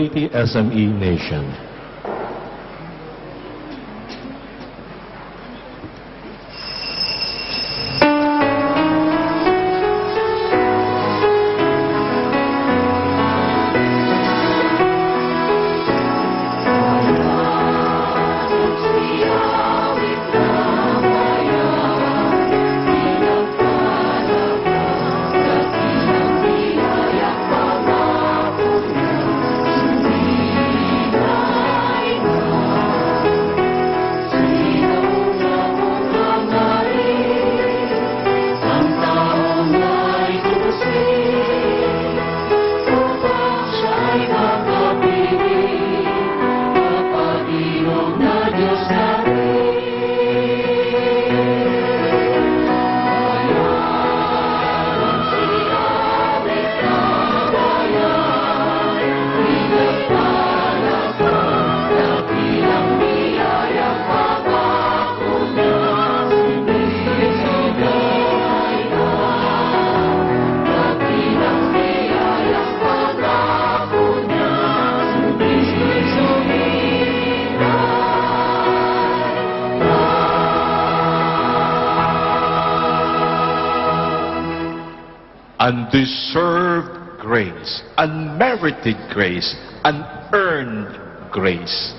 SME Nation. Undeserved grace, unmerited grace, unearned grace.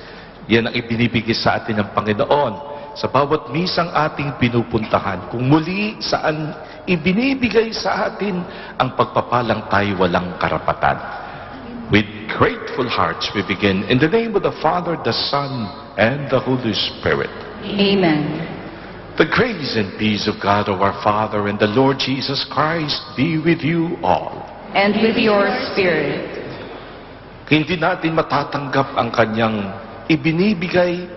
Yan ang ibinibigay sa atin ng Panginoon sa bawat misang ating pinupuntahan. Kung muli saan ibinibigay sa atin ang pagpapalang tayo walang karapatan. With grateful hearts we begin in the name of the Father, the Son, and the Holy Spirit. Amen. The grace and peace of God, our Father, and the Lord Jesus Christ be with you all. And with your spirit. Hindi natin matatanggap ang kanyang ibinibigay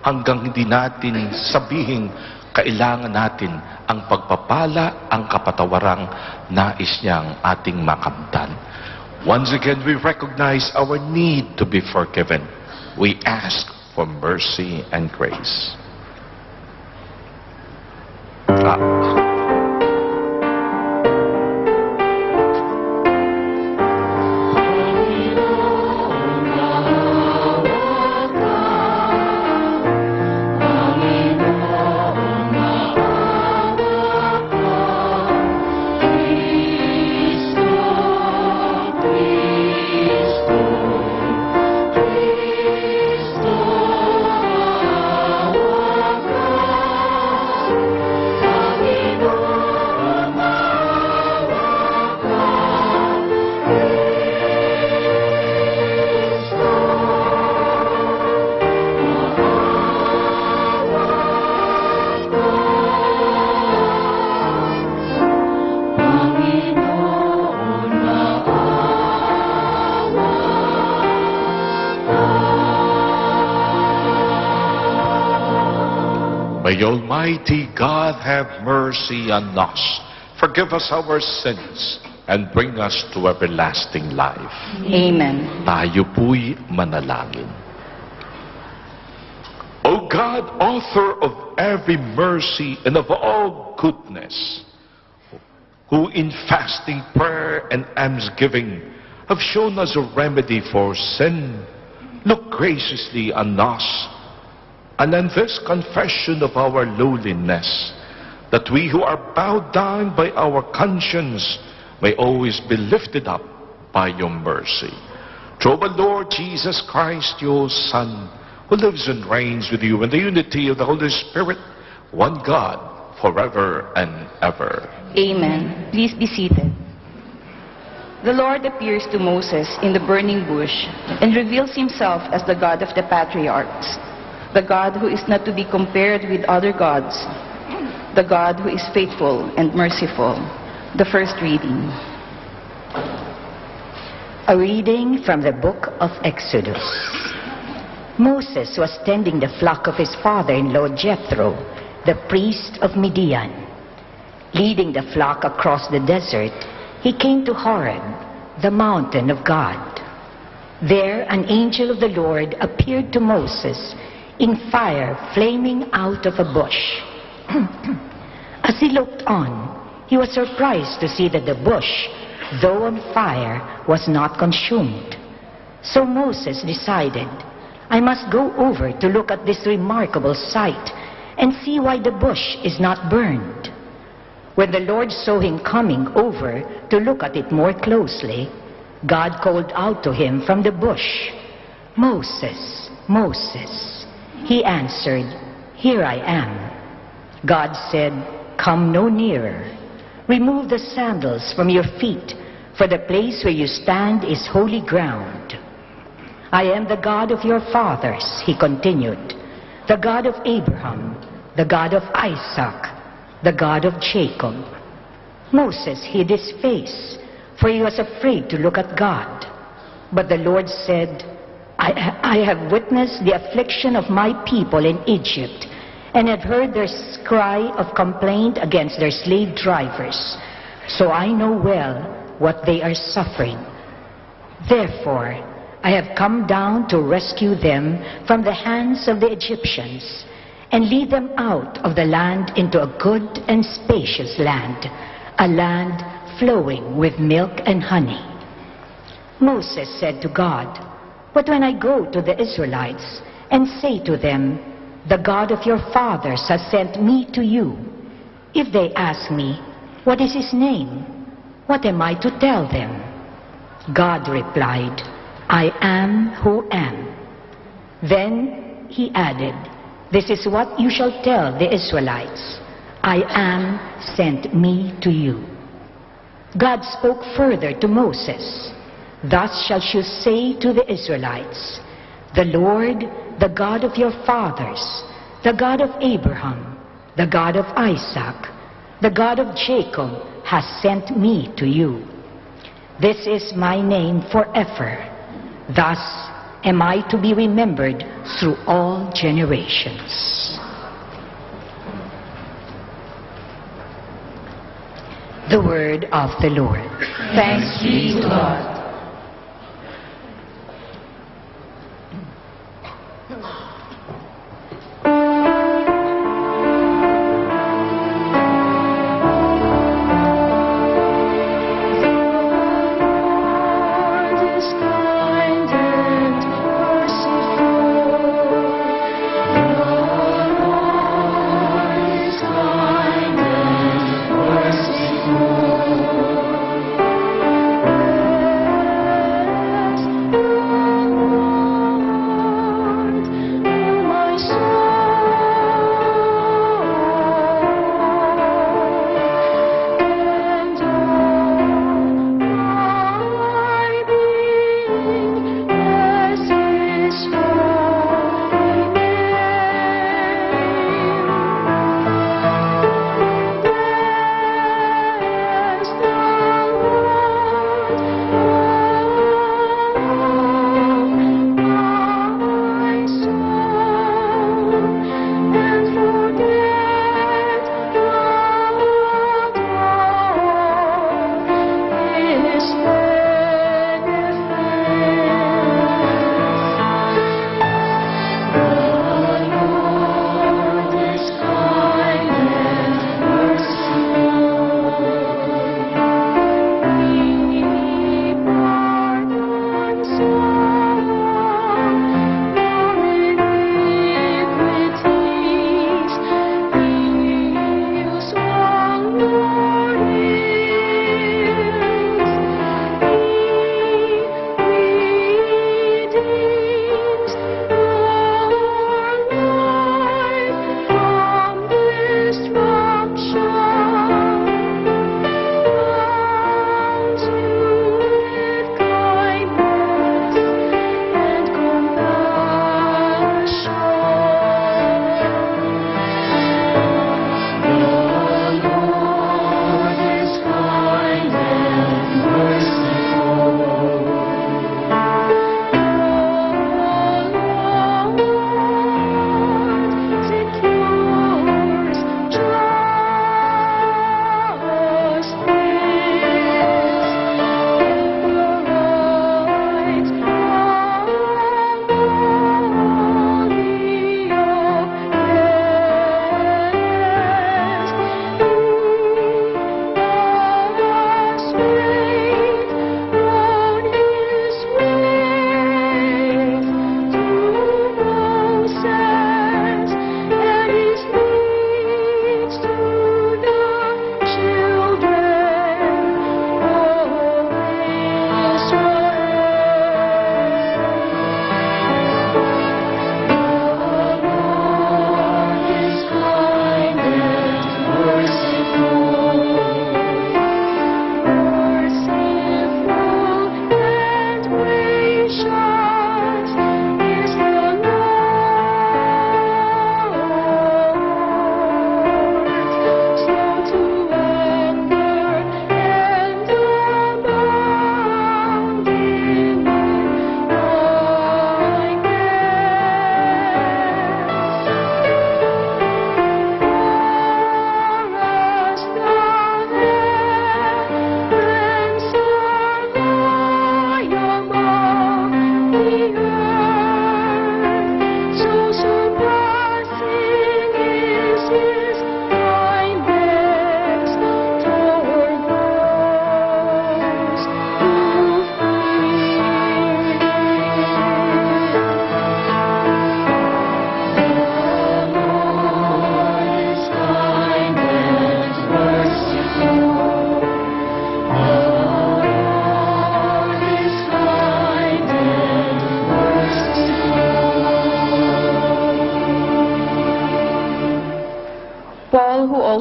hanggang hindi natin sabihin kailangan natin ang pagpapala, ang kapatawarang nais niyang ating makamtan. Once again, we recognize our need to be forgiven. We ask for mercy and grace. May Almighty God have mercy on us, forgive us our sins, and bring us to everlasting life. Amen. Tayo po'y manalangin. O God, author of every mercy and of all goodness, who in fasting, prayer, and almsgiving have shown us a remedy for sin, look graciously on us, and in this confession of our lowliness, that we who are bowed down by our conscience may always be lifted up by your mercy. Through our Lord Jesus Christ, your Son, who lives and reigns with you in the unity of the Holy Spirit, one God, forever and ever. Amen. Please be seated. The Lord appears to Moses in the burning bush and reveals himself as the God of the patriarchs, the God who is not to be compared with other gods, the God who is faithful and merciful. The first reading. A reading from the book of Exodus. Moses was tending the flock of his father-in-law Jethro, the priest of Midian. Leading the flock across the desert, he came to Horeb, the mountain of God. There an angel of the Lord appeared to Moses in fire flaming out of a bush. As he looked on, he was surprised to see that the bush, though on fire, was not consumed. So Moses decided, I must go over to look at this remarkable sight and see why the bush is not burned. When the Lord saw him coming over to look at it more closely, God called out to him from the bush, Moses, Moses. He answered, Here I am. God said, Come no nearer. Remove the sandals from your feet, for the place where you stand is holy ground. I am the God of your fathers, he continued, the God of Abraham, the God of Isaac, the God of Jacob. Moses hid his face, for he was afraid to look at God. But the Lord said, I have witnessed the affliction of my people in Egypt, and have heard their cry of complaint against their slave drivers. So I know well what they are suffering. Therefore, I have come down to rescue them from the hands of the Egyptians, and lead them out of the land into a good and spacious land, a land flowing with milk and honey. Moses said to God, But when I go to the Israelites and say to them, The God of your fathers has sent me to you, if they ask me, What is his name? What am I to tell them? God replied, I am who am. Then he added, This is what you shall tell the Israelites, I am sent me to you. God spoke further to Moses, Thus shall you say to the Israelites, The Lord, the God of your fathers, the God of Abraham, the God of Isaac, the God of Jacob, has sent me to you. This is my name forever. Thus am I to be remembered through all generations. The word of the Lord. Thanks be to God.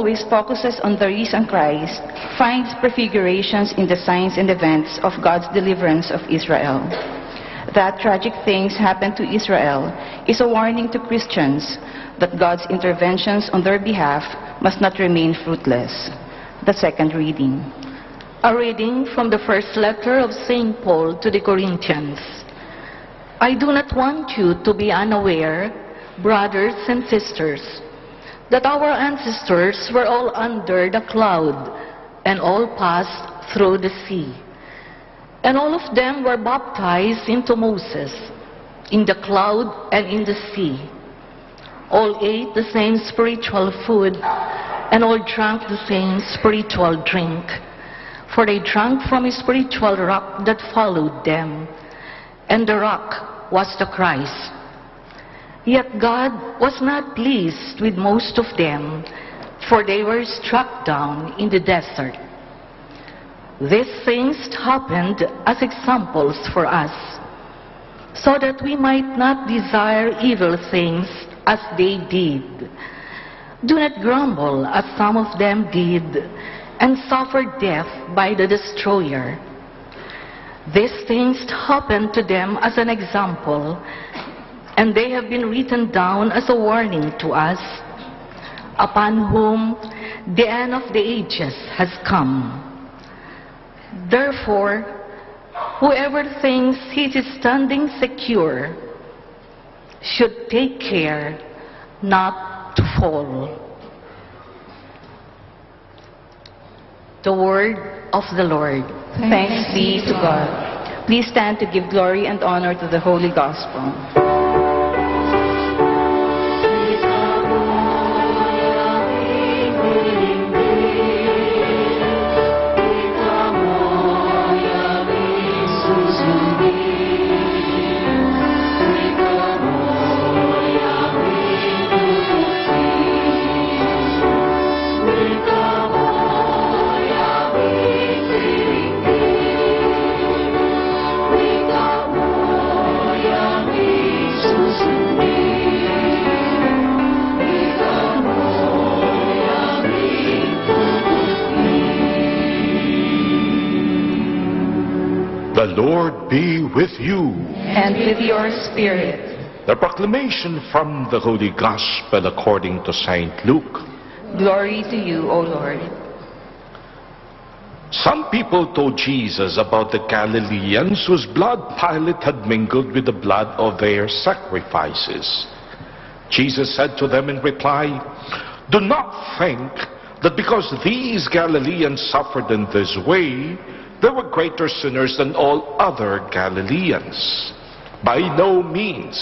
always focuses on the risen Christ, finds prefigurations in the signs and events of God's deliverance of Israel. That tragic things happen to Israel is a warning to Christians that God's interventions on their behalf must not remain fruitless. The second reading. A reading from the first letter of St. Paul to the Corinthians. I do not want you to be unaware, brothers and sisters, that our ancestors were all under the cloud and all passed through the sea. And all of them were baptized into Moses in the cloud and in the sea. All ate the same spiritual food and all drank the same spiritual drink. For they drank from a spiritual rock that followed them, and the rock was the Christ. Yet God was not pleased with most of them, for they were struck down in the desert. These things happened as examples for us, so that we might not desire evil things as they did. Do not grumble as some of them did, and suffer death by the destroyer. These things happened to them as an example, and they have been written down as a warning to us, upon whom the end of the ages has come. Therefore, whoever thinks he is standing secure should take care not to fall. The word of the Lord. Thanks be to God. Please stand to give glory and honor to the Holy Gospel. The Lord be with you. And with your spirit. The proclamation from the Holy Gospel according to St. Luke. Glory to you, O Lord. Some people told Jesus about the Galileans whose blood Pilate had mingled with the blood of their sacrifices. Jesus said to them in reply, "Do not think that because these Galileans suffered in this way, they were greater sinners than all other Galileans. By no means.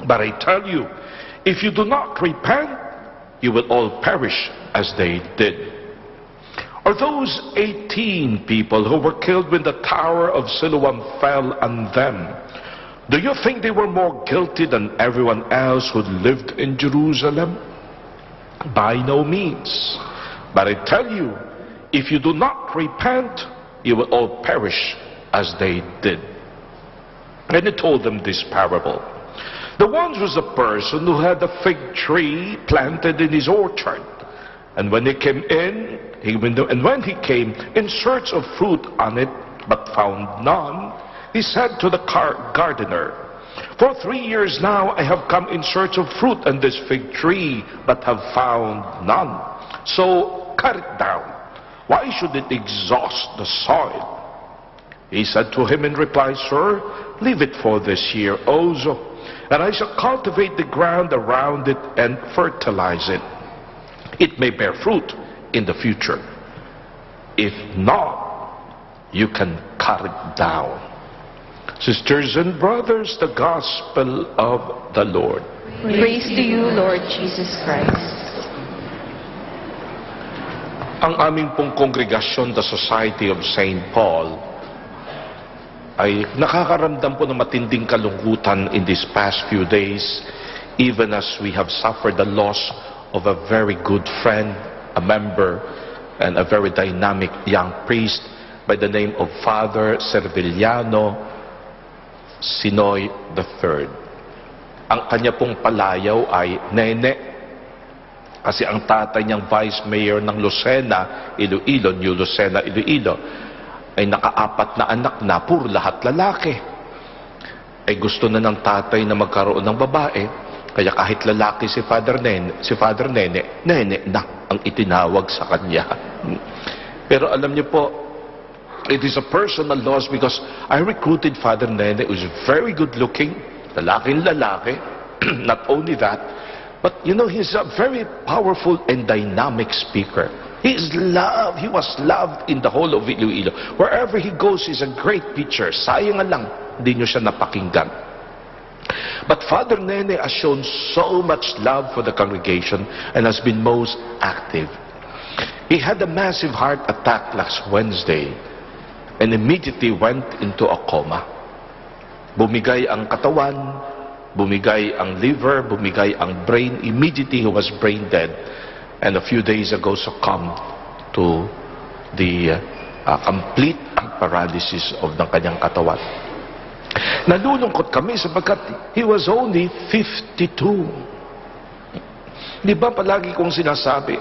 But I tell you, if you do not repent, you will all perish as they did. Or those 18 people who were killed when the Tower of Siloam fell on them, do you think they were more guilty than everyone else who lived in Jerusalem? By no means. But I tell you, if you do not repent, you will all perish as they did." And he told them this parable. The one was a person who had a fig tree planted in his orchard. And when he came in search of fruit on it, but found none, he said to the gardener, "For 3 years now I have come in search of fruit on this fig tree, but have found none. So cut it down. Why should it exhaust the soil?" He said to him in reply, "Sir, leave it for this year also, and I shall cultivate the ground around it and fertilize it. It may bear fruit in the future. If not, you can cut it down." Sisters and brothers, the Gospel of the Lord. Praise to you, Lord Jesus Christ. Ang aming pong kongregasyon, the Society of St. Paul, ay nakakaramdam po ng matinding kalungkutan in these past few days, even as we have suffered the loss of a very good friend, a member, and a very dynamic young priest by the name of Father Serviliano Sinoy III. Ang kanya pong palayaw ay Nene, Kasi ang tatay niyang vice mayor ng Lucena, Iloilo, New Lucena, Iloilo, ay nakaapat na anak na, puro lahat lalaki. Ay gusto na ng tatay na magkaroon ng babae, kaya kahit lalaki si Father Nene, Nene na ang itinawag sa kanya. Pero alam niyo po, it is a personal loss because I recruited Father Nene, who is very good looking, lalaking lalaki. Not only that, but you know, he's a very powerful and dynamic speaker. He is loved. He was loved in the whole of Iloilo. Wherever he goes, he's a great preacher. Sayang lang, hindi nyo siya napakinggan. But Father Nene has shown so much love for the congregation and has been most active. He had a massive heart attack last Wednesday and immediately went into a coma. Bumigay ang katawan, bumigay ang liver, bumigay ang brain. Immediately he was brain dead. And a few days ago succumbed to the complete paralysis of ng kanyang katawan. Nalulungkot kami sapagkat he was only 52. Di ba palagi kong sinasabi,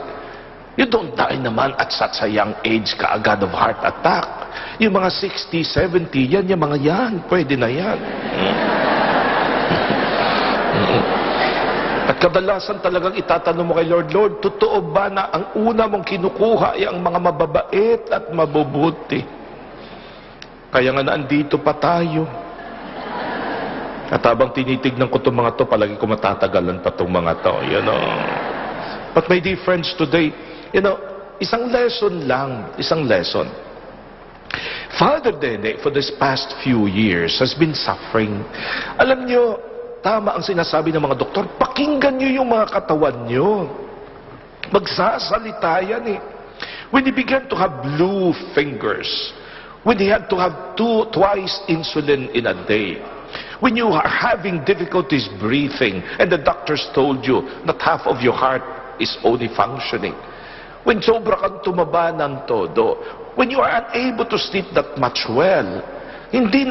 you don't die naman at such a young age kaagad of heart attack. Yung mga 60, 70, yan, yung mga yan, pwede na yan. At kadalasan talagang itatanong mo kay Lord, Lord, totoo ba na ang una mong kinukuha ay ang mga mababait at mabubuti? Kaya nga naandito pa tayo. At habang tinitignan ko itong mga to, palagi ko matatagalan pa itong mga to, you know. But my dear friends, today, you know, isang lesson lang, isang lesson. Father Nene, for this past few years, has been suffering. Alam nyo, tama ang sinasabi ng mga doktor, pakinggan nyo yung mga katawan nyo. Magsasalita yan eh. When he began to have blue fingers, when he had to have twice insulin in a day, when you are having difficulties breathing and the doctors told you that half of your heart is only functioning, when sobra kang tumaba ng todo, when you are unable to sleep that much well, hindi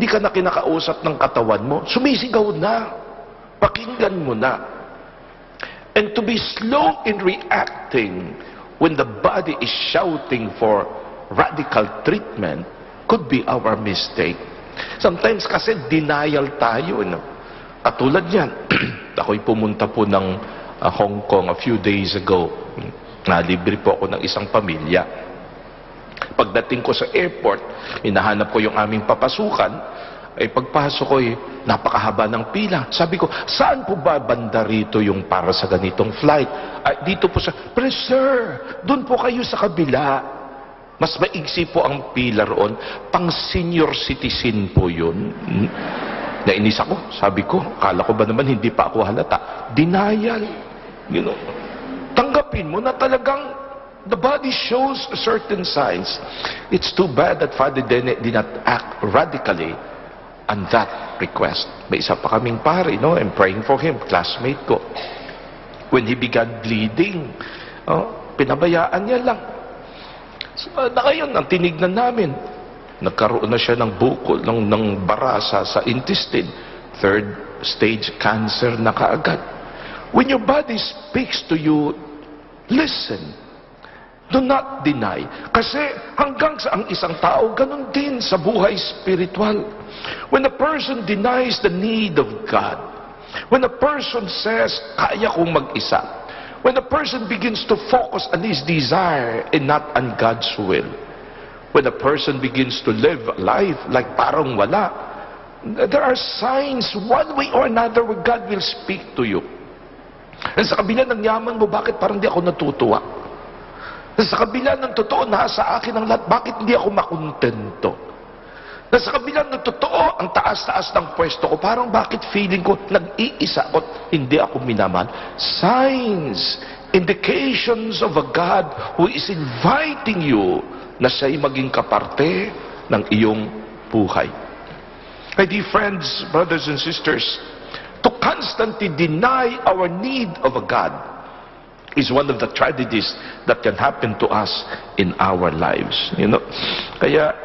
ka na kinakausap ng katawan mo, sumisigaw na, pakinggan mo na. And to be slow in reacting when the body is shouting for radical treatment could be our mistake. Sometimes kasi denial tayo. No? Katulad yan, ako'y pumunta po ng Hong Kong a few days ago. Nalibre po ako ng isang pamilya. Pagdating ko sa airport, hinahanap ko yung aming papasukan. Ay pagpasok ko, napakahaba ng pila. Sabi ko, saan po ba banda rito yung para sa ganitong flight? Dito po sa, pero sir, doon po kayo sa kabila. Mas maigsi po ang pila roon. Pang senior citizen po yun. Nainis ako. Sabi ko, kala ko ba naman hindi pa ako halata? Denial. You know, tanggapin mo na talagang the body shows certain signs. It's too bad that Father Nene did not act radically on that request. May isa pa kaming pare, no? I'm praying for him, classmate ko. When he began bleeding, pinabayaan niya lang. So, ngayon, ang tinignan namin, nagkaroon na siya ng bukol, ng barasa sa intestine. 3rd stage cancer na kaagad. When your body speaks to you, listen. Do not deny. Kasi hanggang sa ang isang tao, ganun din sa buhay spiritual. When a person denies the need of God, when a person says, kaya kong mag-isa, when a person begins to focus on his desire and not on God's will, when a person begins to live life like parang wala, there are signs one way or another where God will speak to you. And sa kabila ng yaman mo, bakit parang di ako natutuwa? Sa kabila ng totoo, nasa akin ang lahat, bakit hindi ako makontento? Sa kabila ng totoo, ang taas-taas ng pwesto ko, parang bakit feeling ko, nag-iisa ako, hindi ako minamahal? Signs, indications of a God who is inviting you na siya'y maging kaparte ng iyong buhay. My dear friends, brothers and sisters, to constantly deny our need of a God is one of the tragedies that can happen to us in our lives. You know? Kaya,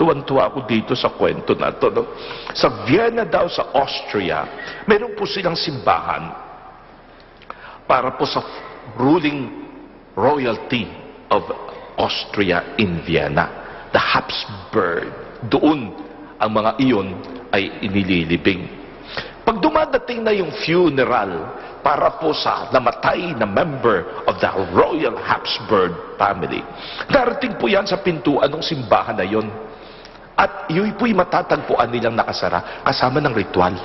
tuwan-tuwa ako dito sa kwento na to. No? Sa Vienna daw, sa Austria, meron po silang simbahan. para po sa ruling royalty of Austria in Vienna, the Habsburg. Doon ang mga iyon ay inililibing. Pag dumadating na yung funeral para po sa namatay na member of the Royal Habsburg family, darating po yan sa pintuan ng simbahan na yon. At yun po'y matatagpuan nilang nakasara kasama ng ritual.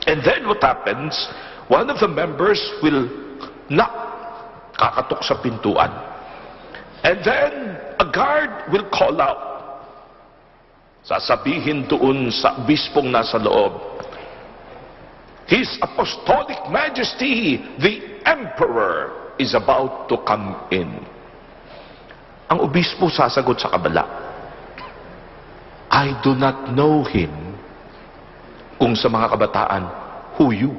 And then what happens? One of the members will knock, kakatok sa pintuan. And then a guard will call out. Sasabihin doon sa bispong nasa loob, His Apostolic Majesty, the Emperor, is about to come in. Ang obispo sasagot sa kabala, I do not know him. Kung sa mga kabataan, who you?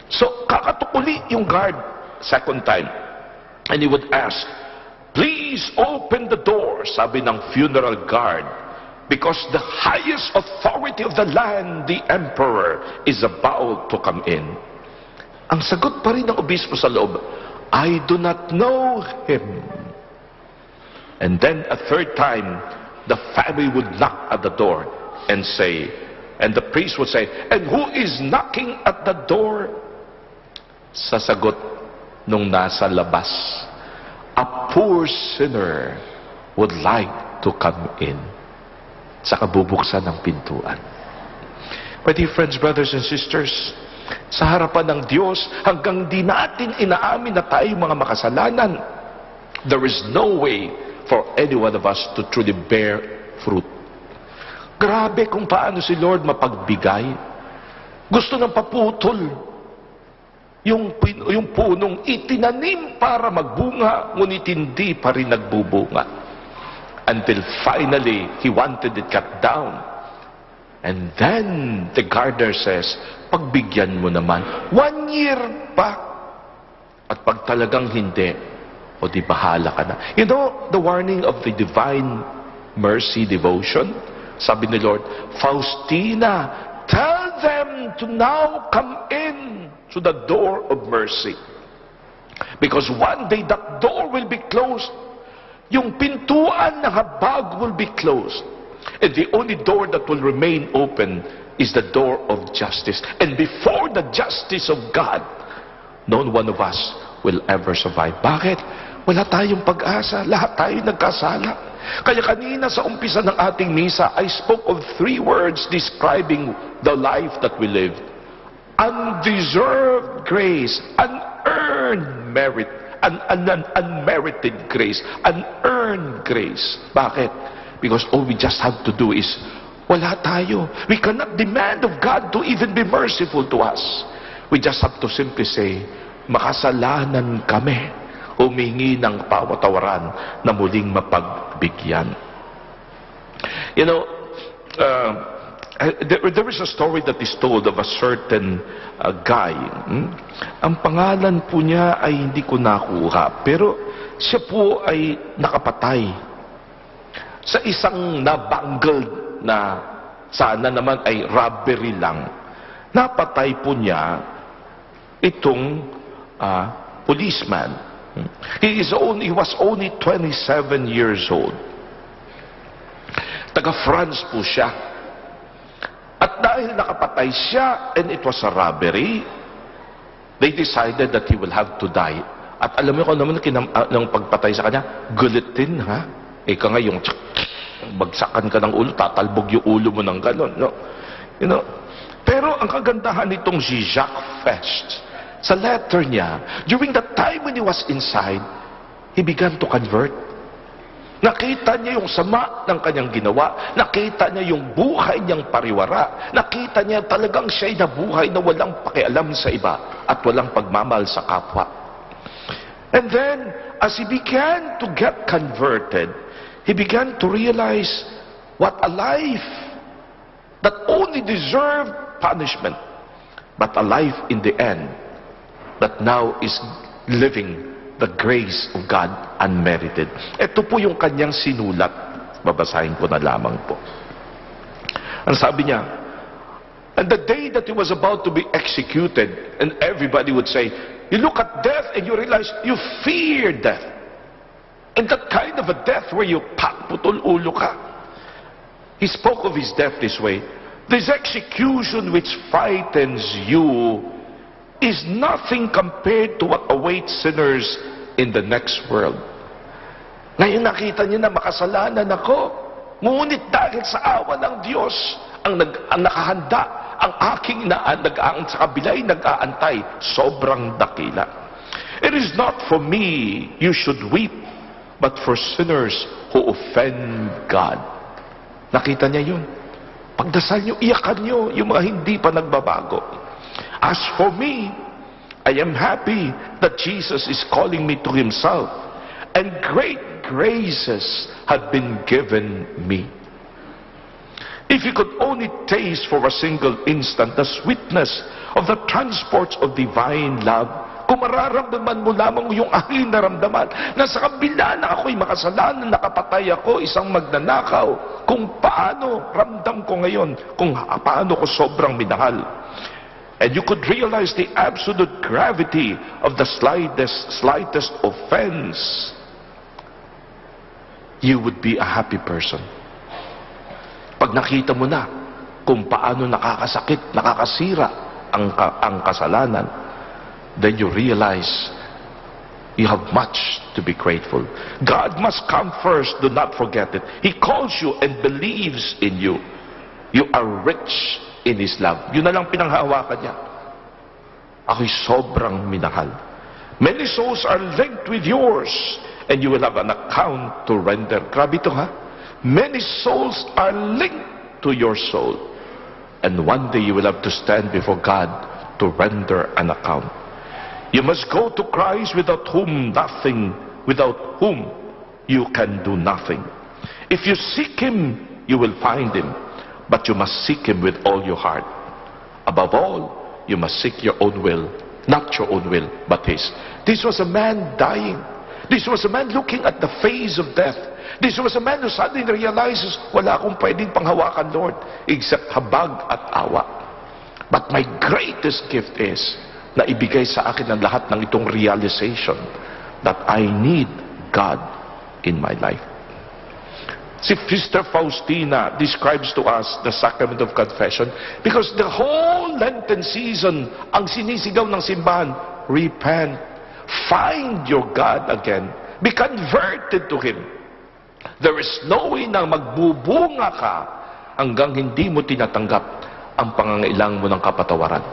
So, kakatukuli yung guard second time. And he would ask, please open the door, sabi ng funeral guard, because the highest authority of the land, the emperor, is about to come in. Ang sagot pa rin ng obispo sa loob, I do not know him. And then a third time, the family would knock at the door and say, and the priest would say, and who is knocking at the door? Sasagot nung nasa labas, a poor sinner would like to come in. Sa kabubuksan ng pintuan. My dear friends, brothers and sisters, sa harapan ng Diyos, hanggang di natin inaamin na tayo mga makasalanan, there is no way for any one of us to truly bear fruit. Grabe kung paano si Lord mapagbigay. Gusto nang paputol yung punong itinanim para magbunga, ngunit hindi pa rin nagbubunga. Until finally, he wanted it cut down. And then, the gardener says, pagbigyan mo naman, 1 year pa. At pag talagang hindi, o di bahala ka na. You know, the warning of the Divine Mercy Devotion, sabi ni Lord, Faustina, tell them to now come in to the door of mercy. Because one day that door will be closed. Yung pintuan ng habag will be closed. And the only door that will remain open is the door of justice. And before the justice of God, no one of us will ever survive. Bakit? Wala tayong pag-asa. Lahat tayo nagkasala. Kaya kanina sa umpisa ng ating misa, I spoke of 3 words describing the life that we live. Undeserved grace, unearned merit, an unmerited grace, unearned grace. Bakit? Because all we just have to do is, wala tayo. We cannot demand of God to even be merciful to us. We just have to simply say, makasalanan kami, humingi ng pawatawaran na muling mapagbigyan. You know, there is a story that is told of a certain guy. Ang pangalan po niya ay hindi ko nakuha, pero siya po ay nakapatay sa isang nabangged na sana naman ay robbery lang. Napatay po niya itong policeman. He was only 27 years old. Taga France po siya. At dahil nakapatay siya, and it was a robbery, they decided that he will have to die. At alam mo kung naman ng pagpatay sa kanya, gulitin ha? Ika nga yung bagsakan ka ng ulo, tatalbog yung ulo mo ng ganon. No? You know? Pero ang kagandahan nitong si Jacques Fest, sa letter niya, during the time when he was inside, he began to convert. Nakita niya yung sama ng kanyang ginawa. Nakita niya yung buhay niyang pariwara. Nakita niya talagang siya'y nabuhay na walang pakialam sa iba at walang pagmamahal sa kapwa. And then, as he began to get converted, he began to realize what a life that only deserved punishment, but a life in the end that now is living the grace of God unmerited. Ito po yung kanyang sinulat. Babasahin ko na lamang po. Ang sabi niya, And the day that he was about to be executed, and everybody would say, you look at death and you realize you fear death. And that kind of a death where you putol ulo ka. He spoke of his death this way. This execution which frightens you is nothing compared to what awaits sinners in the next world. Ngayon nakita niyo na makasalanan ako. Ngunit dahil sa awa ng Diyos, ang nakahanda, ang aking nag-aantay sa kabila'y nag-aantay, sobrang dakila. It is not for me you should weep, but for sinners who offend God. Nakita niya yun. Pagdasal niyo, iyakan niyo yung mga hindi pa nagbabago. As for me, I am happy that Jesus is calling me to himself, and great graces have been given me. If you could only taste for a single instant the sweetness of the transports of divine love, kung mararamdaman mo lamang yung aking naramdaman, na sa kabila na ako'y makasalanan, nakapatay ako, isang magnanakaw, kung paano ramdam ko ngayon, kung paano ko sobrang minahal. And you could realize the absolute gravity of the slightest offense, you would be a happy person. Pag nakita mo na kung paano nakakasakit, nakakasira ang kasalanan, then you realize you have much to be grateful. God must come first, do not forget it. He calls you and believes in you. You are rich in His love. Yun na lang pinanghahawakan niya. Ako'y sobrang minahal. Many souls are linked with yours, and you will have an account to render. Grabe ito, ha? Many souls are linked to your soul, and one day you will have to stand before God to render an account. You must go to Christ without whom you can do nothing. If you seek Him, you will find Him, but you must seek Him with all your heart. Above all, you must seek your own will, not your own will, but His. This was a man dying. This was a man looking at the face of death. This was a man who suddenly realizes, wala akong pwedeng panghawakan, Lord, except habag at awa. But my greatest gift is na ibigay sa akin ang lahat ng itong realization that I need God in my life. Si Sister Faustina describes to us the sacrament of confession because the whole Lenten season, ang sinisigaw ng simbahan, repent, find your God again, be converted to Him. There is no way na magbubunga ka hanggang hindi mo tinatanggap ang pangangailangan mo ng kapatawaran.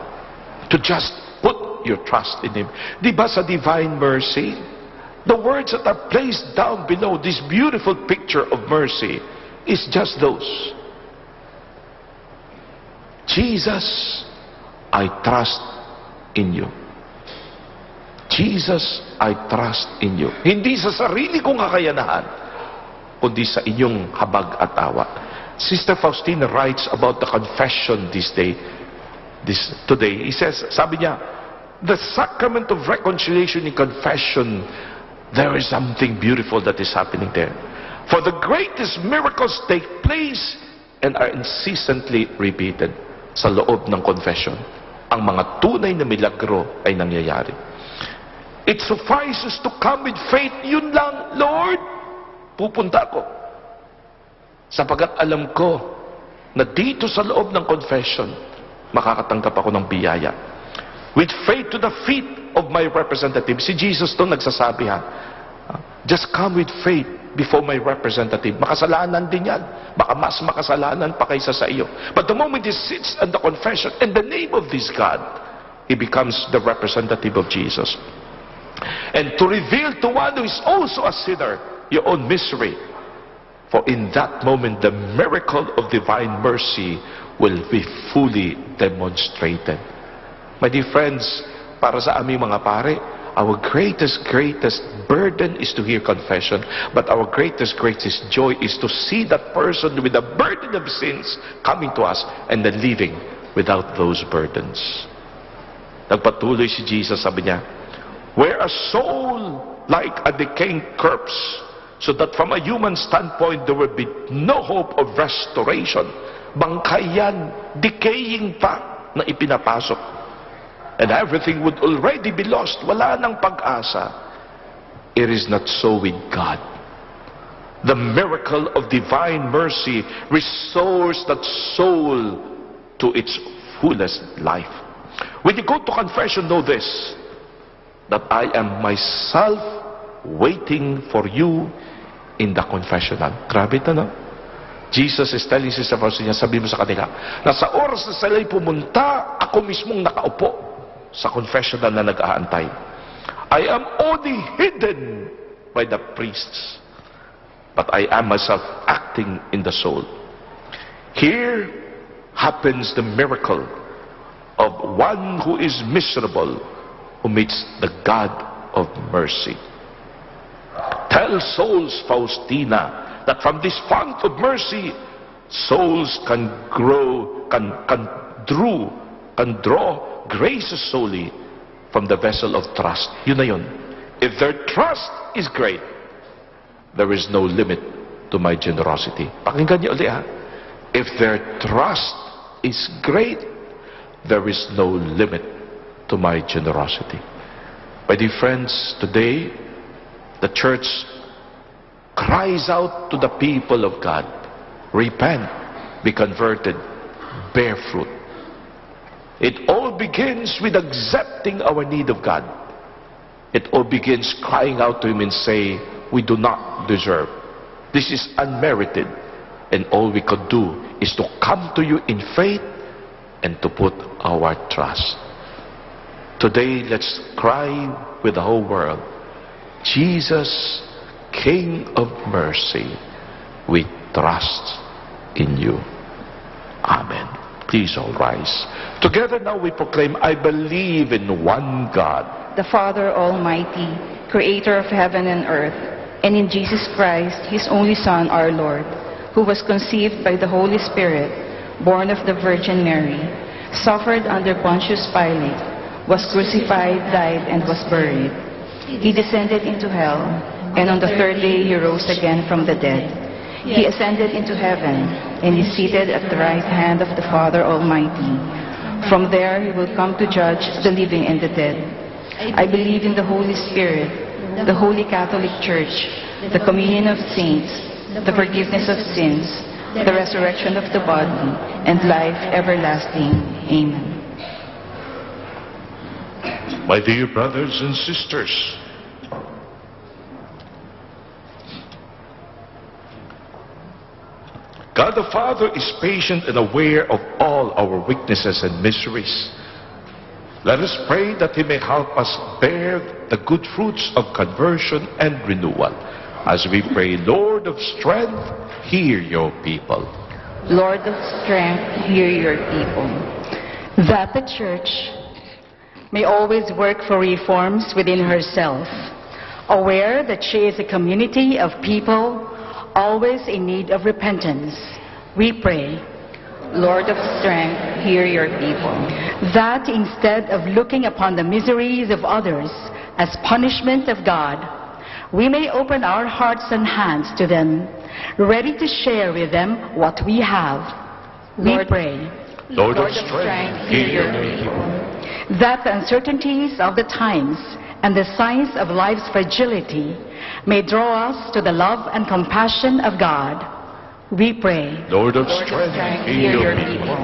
To just put your trust in Him. Diba sa divine mercy, the words that are placed down below this beautiful picture of mercy is just those. Jesus, I trust in you. Jesus, I trust in you. Hindi sa sarili kong kakayanahan, kundi sa inyong habag at awa. Sister Faustina writes about the confession today. He says, sabi niya, the sacrament of reconciliation in confession, there is something beautiful that is happening there. For the greatest miracles take place and are incessantly repeated. Sa loob ng confession, ang mga tunay na milagro ay nangyayari. It suffices to come with faith. Yun lang, Lord, pupunta ako. Sapagat alam ko na dito sa loob ng confession, makakatanggap ako ng biyaya. With faith to the feet of my representative. Si Jesus to nagsasabi, ha? Just come with faith before my representative. Makasalanan din yan. Baka mas makasalanan pa kaysa sa iyo. But the moment he sits at the confession in the name of this God, he becomes the representative of Jesus. And to reveal to one who is also a sinner your own misery. For in that moment, the miracle of divine mercy will be fully demonstrated. My dear friends, para sa aming mga pare, our greatest burden is to hear confession, but our greatest joy is to see that person with the burden of sins coming to us and then leaving without those burdens. Nagpatuloy si Jesus, sabi niya, where a soul like a decaying corpse, so that from a human standpoint there will be no hope of restoration, bangkay yan, decaying pa na ipinapasok. And everything would already be lost. Wala nang pag-asa. It is not so with God. The miracle of divine mercy restores that soul to its fullest life. When you go to confession, know this, that I am myself waiting for you in the confessional. Grabe ito, no? Jesus is telling Sister Faustina, sabi mo sa kanila, na sa oras na sila'y pumunta, ako mismong nakaupo sa confessional na nag-aantay. I am only hidden by the priests, but I am myself acting in the soul. Here happens the miracle of one who is miserable, who meets the God of mercy. Tell souls, Faustina, that from this fount of mercy, souls can grow, can draw graces solely from the vessel of trust. Yun na yun. If their trust is great, there is no limit to my generosity. Pakinggan niyo ulit, ha? If their trust is great, there is no limit to my generosity. My dear friends, today, the church cries out to the people of God, repent, be converted, bear fruit. It all begins with accepting our need of God. It all begins crying out to Him and say, we do not deserve. This is unmerited. And all we could do is to come to you in faith and to put our trust. Today, let's cry with the whole world, Jesus, King of mercy, we trust in you. Amen. Please all rise. Together now we proclaim, I believe in one God, the Father Almighty, creator of heaven and earth, and in Jesus Christ, His only Son, our Lord, who was conceived by the Holy Spirit, born of the Virgin Mary, suffered under Pontius Pilate, was crucified, died, and was buried. He descended into hell, and on the third day He rose again from the dead. He ascended into heaven, and is seated at the right hand of the Father Almighty. From there He will come to judge the living and the dead. I believe in the Holy Spirit, the Holy Catholic Church, the communion of saints, the forgiveness of sins, the resurrection of the body, and life everlasting. Amen. My dear brothers and sisters, God the Father is patient and aware of all our weaknesses and miseries. Let us pray that He may help us bear the good fruits of conversion and renewal. As we pray, Lord of strength, hear your people. Lord of strength, hear your people. That the Church may always work for reforms within herself, aware that she is a community of people always in need of repentance, we pray. Lord of strength, hear your people. That instead of looking upon the miseries of others as punishment of God, we may open our hearts and hands to them, ready to share with them what we have. We pray. Lord of strength, hear your people. That the uncertainties of the times and the signs of life's fragility may draw us to the love and compassion of God. We pray. Lord of strength, hear your people.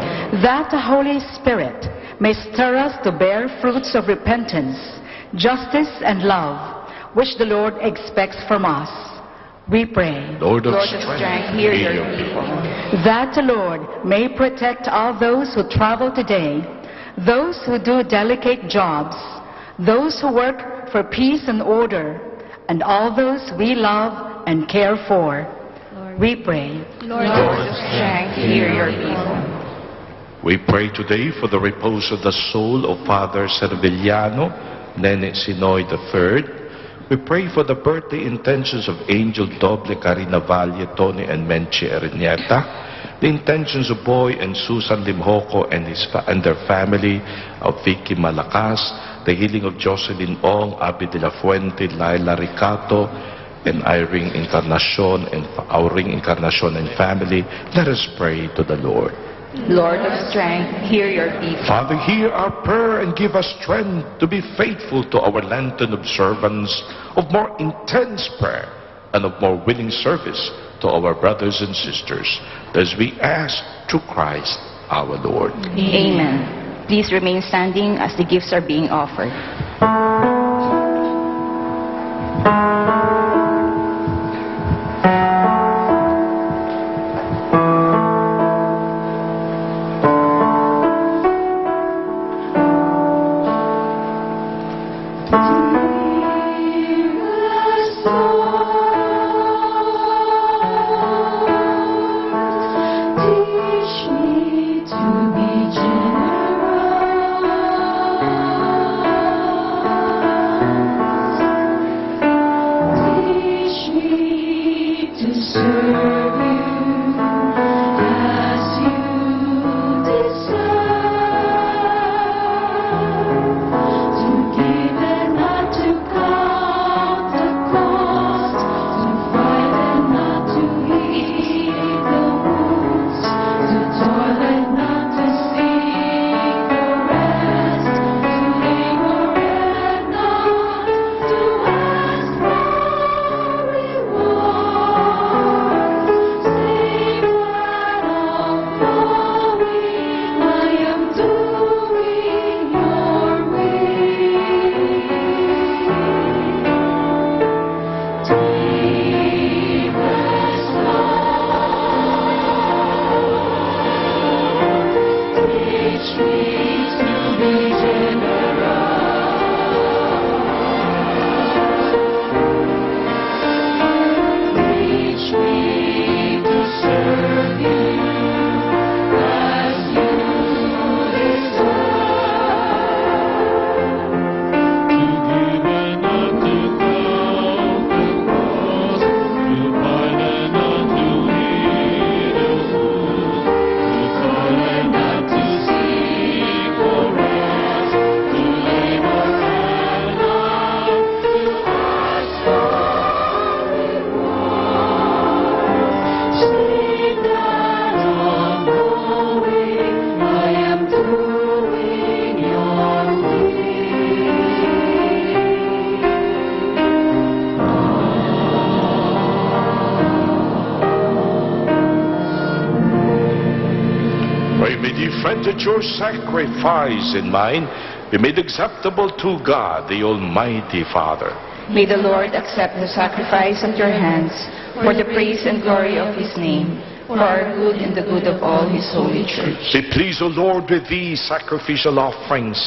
That the Holy Spirit may stir us to bear fruits of repentance, justice, and love, which the Lord expects from us. We pray. Lord of strength, hear your people. That the Lord may protect all those who travel today, those who do delicate jobs, those who work for peace and order, and all those we love and care for. We pray. Lord of strength, hear your people. We pray today for the repose of the soul of Father Serviliano Nene Sinoy III. We pray for the birthday intentions of Angel Doble, Carina Valle, Tony and Menchi Ernieta, the intentions of Boy and Susan Limhoco and their family, of Vicky Malakas, the healing of Jocelyn Ong, Abby de la Fuente, Laila Ricato, and Irene Encarnacion and our Ring Encarnacion and family, let us pray to the Lord. Lord of strength, hear your people. Father, hear our prayer and give us strength to be faithful to our Lenten observance of more intense prayer and of more willing service to our brothers and sisters, as we ask through Christ our Lord. Amen. Please remain standing as the gifts are being offered. That your sacrifice and mine be made acceptable to God, the Almighty Father. May the Lord accept the sacrifice at your hands for the praise and glory of his name, for our good and the good of all his holy church. Be pleased, O Lord, with these sacrificial offerings,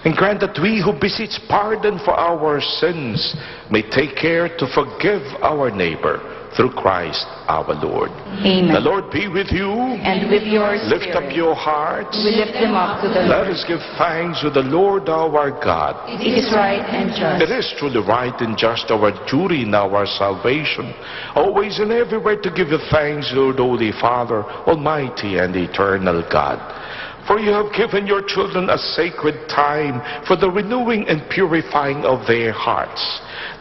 and grant that we who beseech pardon for our sins may take care to forgive our neighbor through Christ our Lord. Amen. The Lord be with you. And with your spirit. Lift up your hearts. We lift them up to the Let Lord. us give thanks to the Lord our God. It is right and just. It is truly right and just, our duty and our salvation, always and everywhere to give you thanks, Lord, Holy Father, Almighty and Eternal God. For you have given your children a sacred time for the renewing and purifying of their hearts,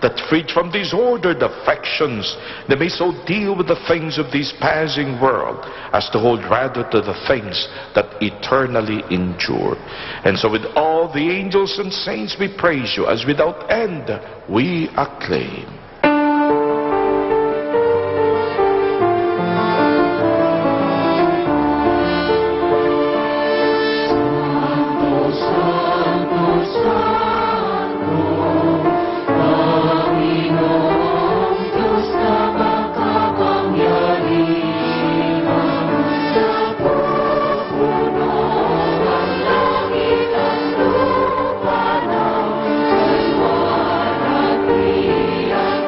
that freed from disordered affections, they may so deal with the things of this passing world as to hold rather to the things that eternally endure. And so with all the angels and saints we praise you, as without end we acclaim. Maria.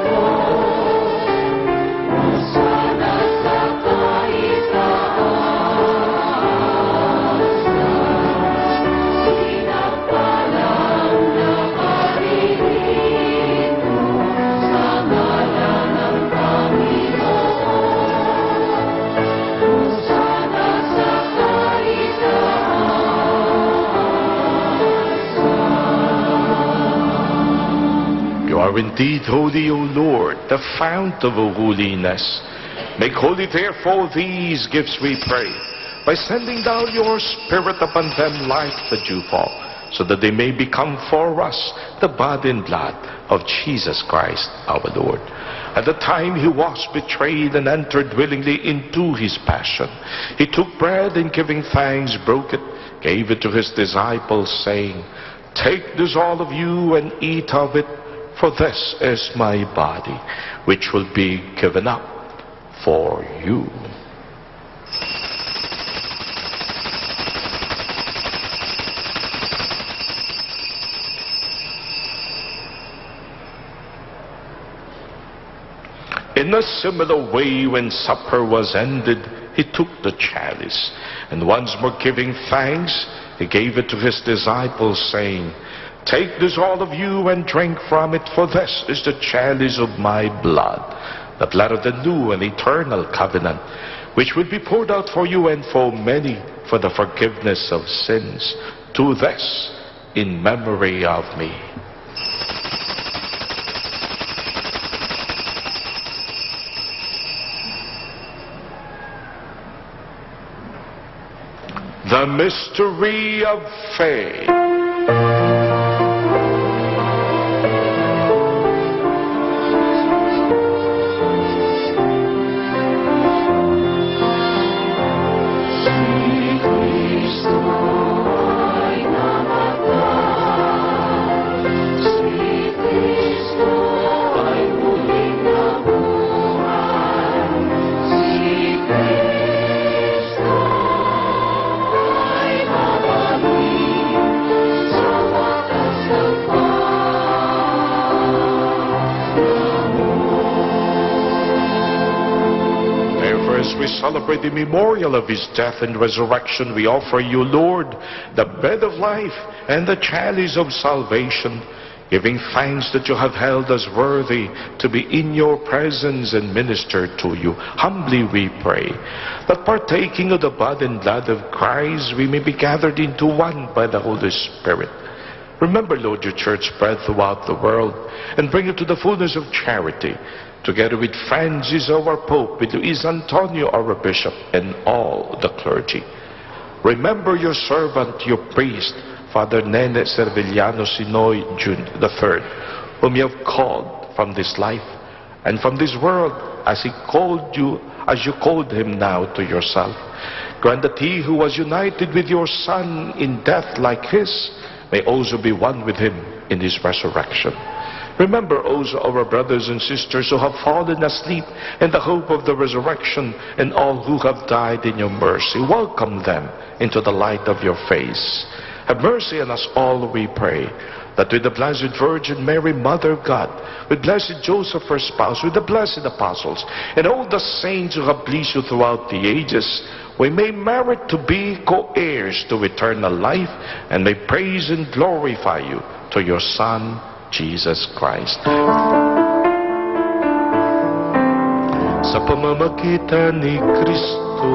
are indeed holy, O Lord, the fount of all holiness. Make holy, therefore, these gifts, we pray, by sending down your Spirit upon them like the dewfall, so that they may become for us the body and blood of Jesus Christ our Lord. At the time he was betrayed and entered willingly into his passion, he took bread and giving thanks, broke it, gave it to his disciples, saying, "Take this all of you and eat of it, for this is my body, which will be given up for you." In a similar way, when supper was ended, he took the chalice, and once more giving thanks, he gave it to his disciples, saying, "Take this all of you and drink from it, for this is the chalice of my blood, the blood of the new and eternal covenant, which will be poured out for you and for many for the forgiveness of sins. Do this in memory of me." The mystery of faith. As we celebrate the memorial of his death and resurrection, we offer you, Lord, the bread of life and the chalice of salvation, giving thanks that you have held us worthy to be in your presence and minister to you. Humbly we pray that partaking of the body and blood of Christ, we may be gathered into one by the Holy Spirit. Remember, Lord, your church spread throughout the world, and bring it to the fullness of charity, together with Francis, our Pope, with Luis Antonio, our Bishop, and all the clergy. Remember your servant, your priest, Father Nene Serviliano Sinoy III, whom you have called from this life and from this world, as you called him now to yourself. Grant that he who was united with your Son in death like his may also be one with him in his resurrection. Remember also our brothers and sisters who have fallen asleep in the hope of the resurrection, and all who have died in your mercy. Welcome them into the light of your face. Have mercy on us all, we pray, that with the Blessed Virgin Mary, Mother of God, with Blessed Joseph, her spouse, with the blessed apostles, and all the saints who have pleased you throughout the ages, we may merit to be co-heirs to eternal life, and may praise and glorify you to your Son, Jesus Christ. Sa pamamagitan ni Kristo,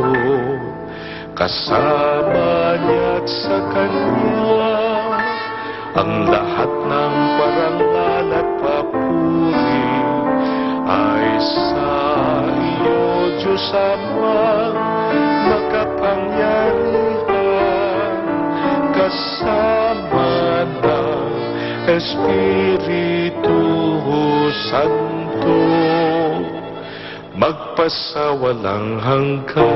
kasama niya at sa Kanya, ang lahat ng parangal at papuri ay sa iyo, Diyos Amang makapangyarihan, kasama ng Espiritu Santo, magpasawalang hanggan.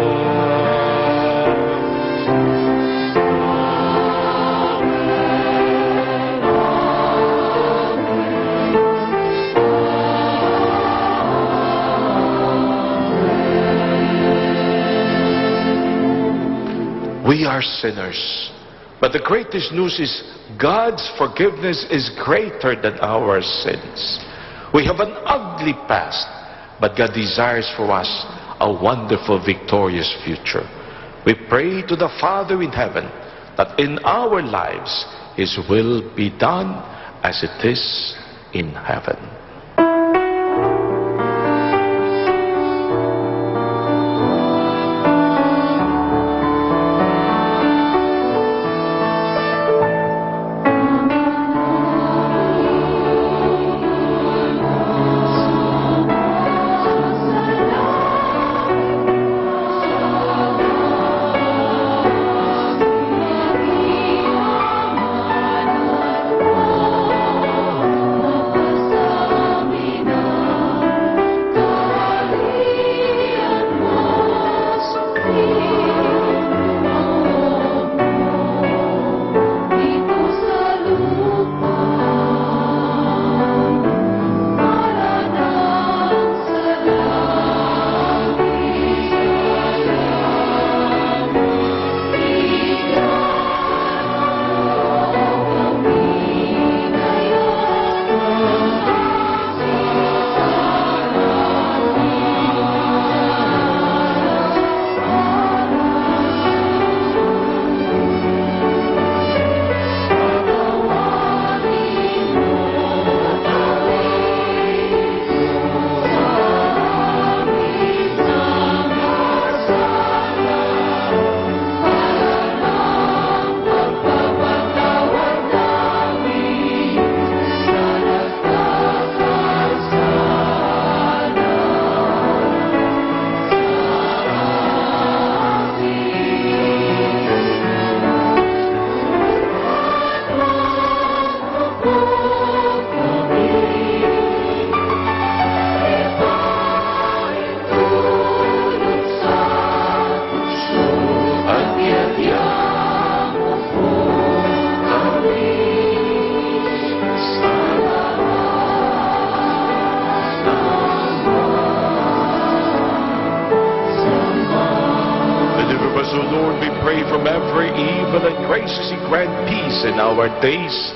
We are sinners, but the greatest news is God's forgiveness is greater than our sins. We have an ugly past, but God desires for us a wonderful, victorious future. We pray to the Father in heaven that in our lives His will be done as it is in heaven. pray from every evil and graciously grant peace in our days,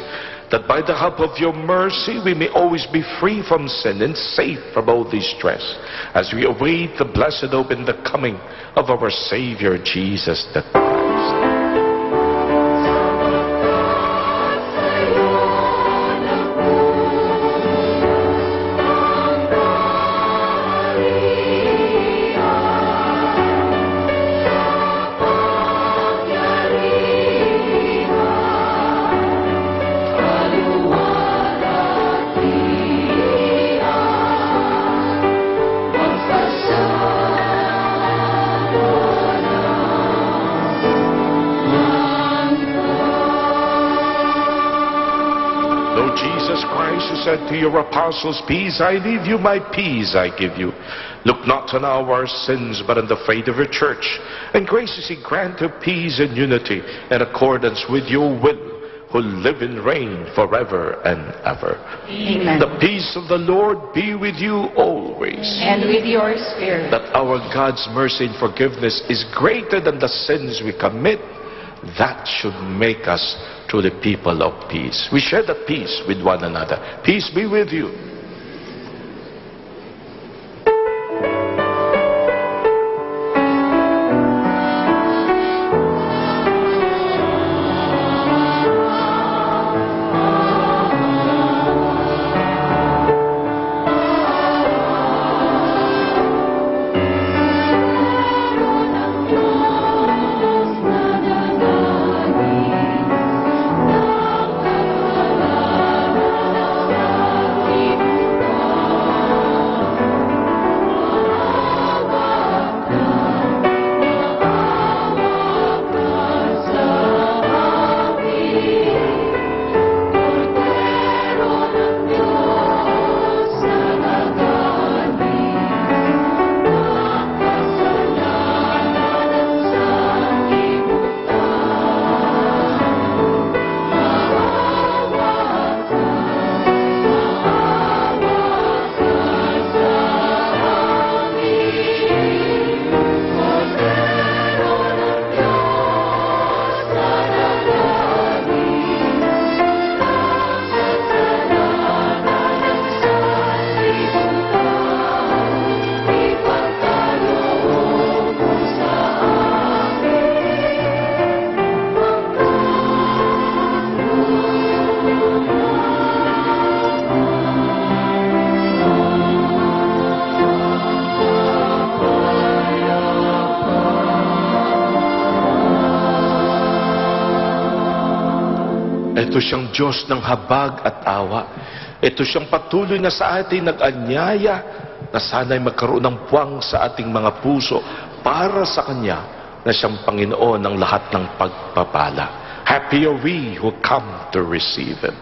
that by the help of your mercy we may always be free from sin and safe from all distress, as we await the blessed hope in the coming of our Savior Jesus the Christ. Jesus Christ, who said to your apostles, "Peace I leave you, my peace I give you. Look not on our sins, but on the faith of your church, and graciously grant her peace and unity in accordance with your will, who live and reign forever and ever." Amen. The peace of the Lord be with you always. And with your spirit. That our God's mercy and forgiveness is greater than the sins we commit, that should make us to the people of peace. We share the peace with one another. Peace be with you. Ito siyang Diyos ng habag at awa. Ito siyang patuloy na sa atin nag-anyaya na sana'y magkaroon ng puwang sa ating mga puso para sa Kanya na siyang Panginoon ng lahat ng pagpapala. Happy are we who come to receive Him.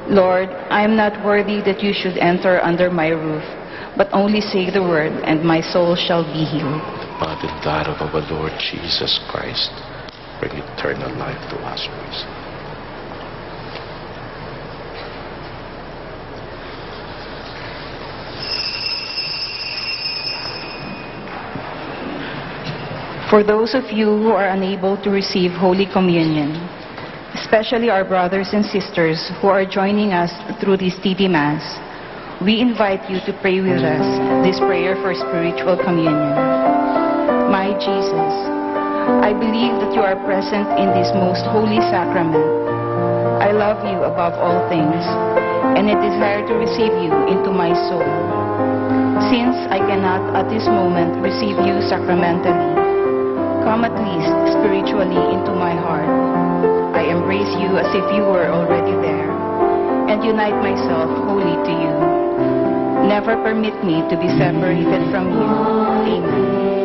Lord, I am not worthy that you should enter under my roof, but only say the word, and my soul shall be healed. Blood and blood of our Lord Jesus Christ, bring eternal life to us, please. For those of you who are unable to receive Holy Communion, especially our brothers and sisters who are joining us through this TD Mass, we invite you to pray with us this prayer for spiritual communion. My Jesus, I believe that you are present in this most holy sacrament. I love you above all things, and I desire to receive you into my soul. Since I cannot at this moment receive you sacramentally, come at least spiritually into my heart. I embrace you as if you were already there, and unite myself wholly to you. Never permit me to be separated from you. Amen.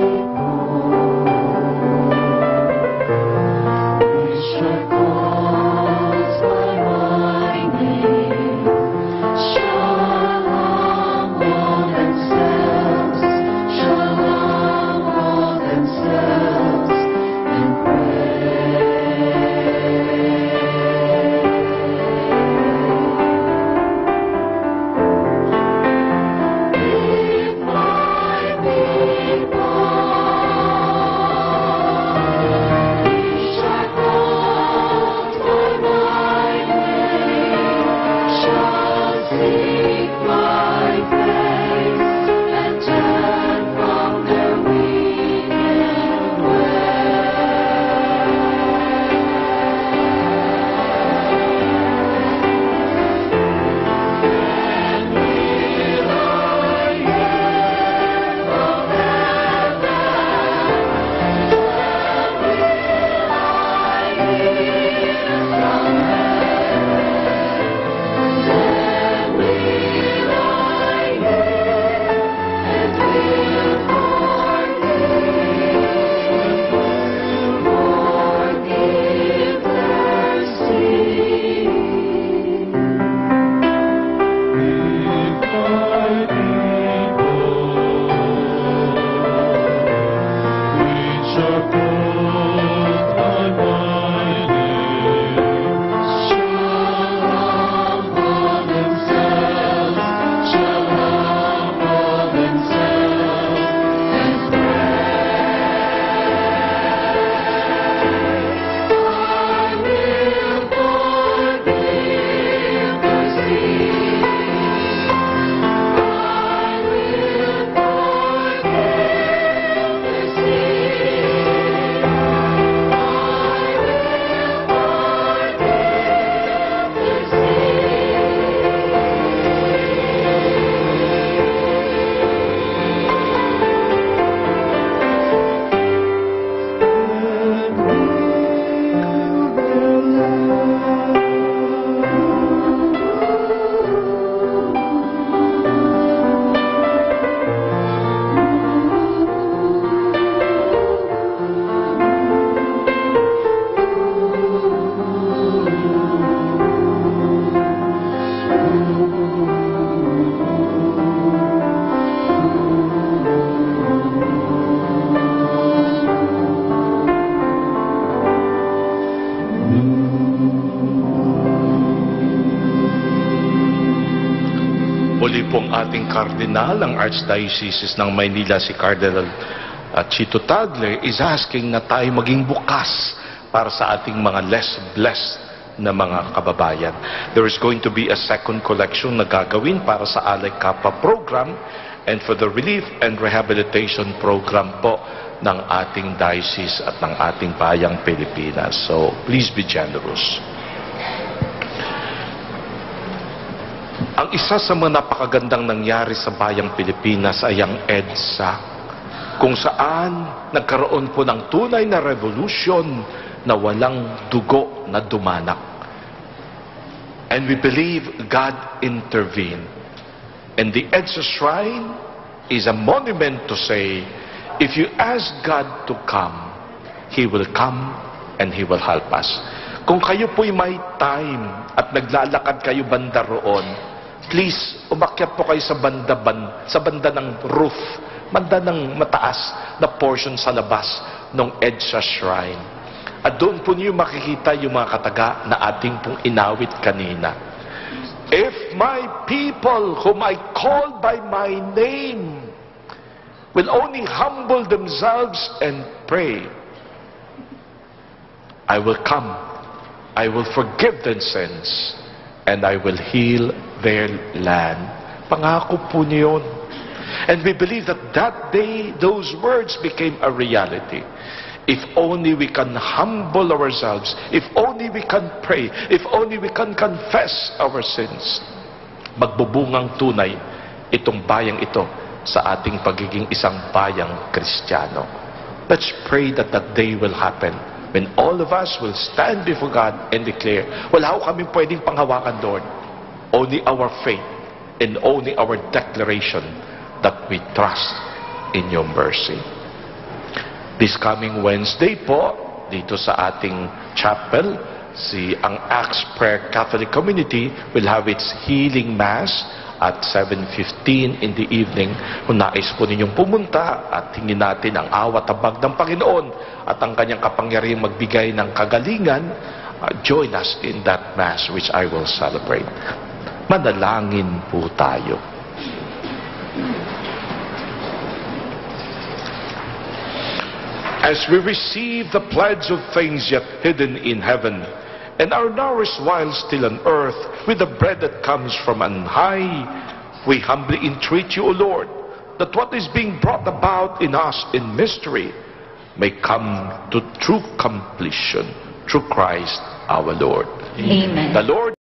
Muli pong ating Cardinal, ang Archdiocese ng Maynila, si Cardinal Chito Tagle, is asking na tayo maging bukas para sa ating mga less blessed na mga kababayan. There is going to be a second collection na gagawin para sa Alay Kappa program and for the relief and rehabilitation program po ng ating diocese at ng ating bayang Pilipinas. So, please be generous. Ang isa sa mga napakagandang nangyari sa bayang Pilipinas ay ang EDSA, kung saan nagkaroon po ng tunay na revolution na walang dugo na dumanak. And we believe God intervened. And the EDSA Shrine is a monument to say, if you ask God to come, He will come and He will help us. Kung kayo po'y may time at naglalakad kayo banda roon, please, umakyat po kayo sa banda ng roof, banda ng mataas na portion sa labas ng EDSA Shrine. At doon po niyo makikita yung mga kataga na ating pong inawit kanina. If my people, whom I call by my name, will only humble themselves and pray, I will come, I will forgive their sins, and I will heal their land. Pangako po niyon. And we believe that that day, those words became a reality. If only we can humble ourselves, if only we can pray, if only we can confess our sins, magbubungang tunay itong bayang ito sa ating pagiging isang bayang Kristiyano. Let's pray that that day will happen when all of us will stand before God and declare, wala ho kami pwedeng panghawakan doon. Only our faith and only our declaration that we trust in your mercy. This coming Wednesday po, dito sa ating chapel, ang Acts Prayer Catholic Community will have its healing mass at 7:15 in the evening. Kung nais po ninyong pumunta at hingin natin ang awat habag ng Panginoon at ang kanyang kapangyarihang magbigay ng kagalingan, join us in that mass which I will celebrate. Manalangin po tayo. As we receive the pledge of things yet hidden in heaven, and are nourished while still on earth with the bread that comes from on high, we humbly entreat you, O Lord, that what is being brought about in us in mystery may come to true completion through Christ our Lord. Amen. The Lord